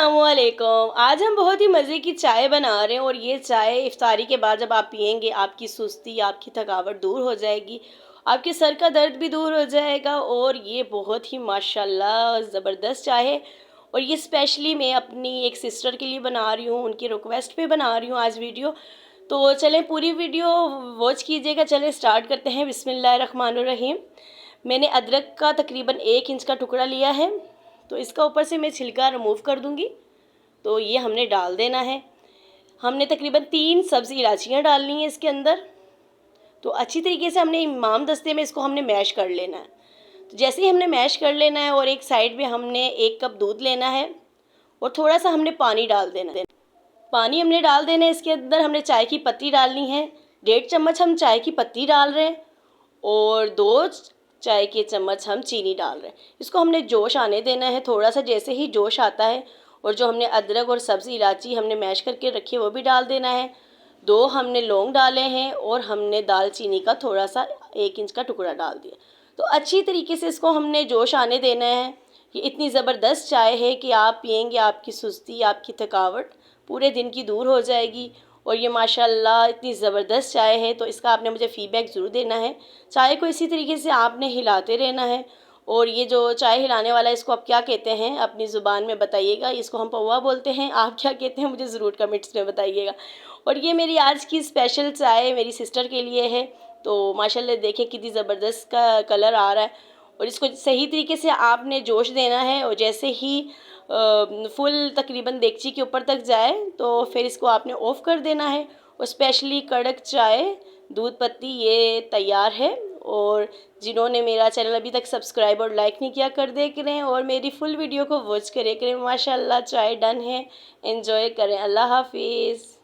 अस्सलामुअलैकुम। आज हम बहुत ही मज़े की चाय बना रहे हैं और ये चाय इफ्तारी के बाद जब आप पियेंगे आपकी सुस्ती, आपकी थकावट दूर हो जाएगी, आपके सर का दर्द भी दूर हो जाएगा और ये बहुत ही माशाल्लाह ज़बरदस्त चाय है। और ये स्पेशली मैं अपनी एक सिस्टर के लिए बना रही हूँ, उनकी रिक्वेस्ट पे बना रही हूँ आज वीडियो। तो चलें पूरी वीडियो वॉच कीजिएगा। चलें स्टार्ट करते हैं। बिस्मिल्लाहिर्रहमानिर्रहीम। मैंने अदरक का तकरीबन 1 इंच का टुकड़ा लिया है, तो इसका ऊपर से मैं छिलका रिमूव कर दूंगी। तो ये हमने डाल देना है। हमने तकरीबन 3 सब्ज़ी इलायचियाँ डालनी है इसके अंदर। तो अच्छी तरीके से हमने इमाम दस्ते में इसको हमने मैश कर लेना है। तो जैसे ही हमने मैश कर लेना है और एक साइड में हमने 1 कप दूध लेना है और थोड़ा सा हमने पानी डाल देना है। पानी हमने डाल देना है। इसके अंदर हमने चाय की पत्ती डालनी है। 1.5 चम्मच हम चाय की पत्ती डाल रहे हैं और 2 चाय के चम्मच हम चीनी डाल रहे हैं। इसको हमने जोश आने देना है थोड़ा सा। जैसे ही जोश आता है और जो हमने अदरक और सब्ज़ी इलायची हमने मैश करके रखी है वो भी डाल देना है। 2 हमने लौंग डाले हैं और हमने दालचीनी का थोड़ा सा 1 इंच का टुकड़ा डाल दिया। तो अच्छी तरीके से इसको हमने जोश आने देना है। ये इतनी ज़बरदस्त चाय है कि आप पियेंगे आपकी सुस्ती, आपकी थकावट पूरे दिन की दूर हो जाएगी। और ये माशाल्लाह इतनी ज़बरदस्त चाय है। तो इसका आपने मुझे फ़ीडबैक ज़रूर देना है। चाय को इसी तरीके से आपने हिलाते रहना है। और ये जो चाय हिलाने वाला है इसको आप क्या कहते हैं अपनी ज़ुबान में बताइएगा। इसको हम पौवा बोलते हैं, आप क्या कहते हैं मुझे ज़रूर कमेंट्स में बताइएगा। और ये मेरी आज की स्पेशल चाय मेरी सिस्टर के लिए है। तो माशाल्लाह देखिए कितनी ज़बरदस्त का कलर आ रहा है। और इसको सही तरीके से आपने जोश देना है और जैसे ही फुल तकरीबन देगची के ऊपर तक जाए तो फिर इसको आपने ऑफ़ कर देना है। और स्पेशली कड़क चाय दूध पत्ती ये तैयार है। और जिन्होंने मेरा चैनल अभी तक सब्सक्राइब और लाइक नहीं किया कर दे करें और मेरी फुल वीडियो को वॉच करें। माशाल्लाह चाय डन है। एंजॉय करें। अल्लाह हाफिज़।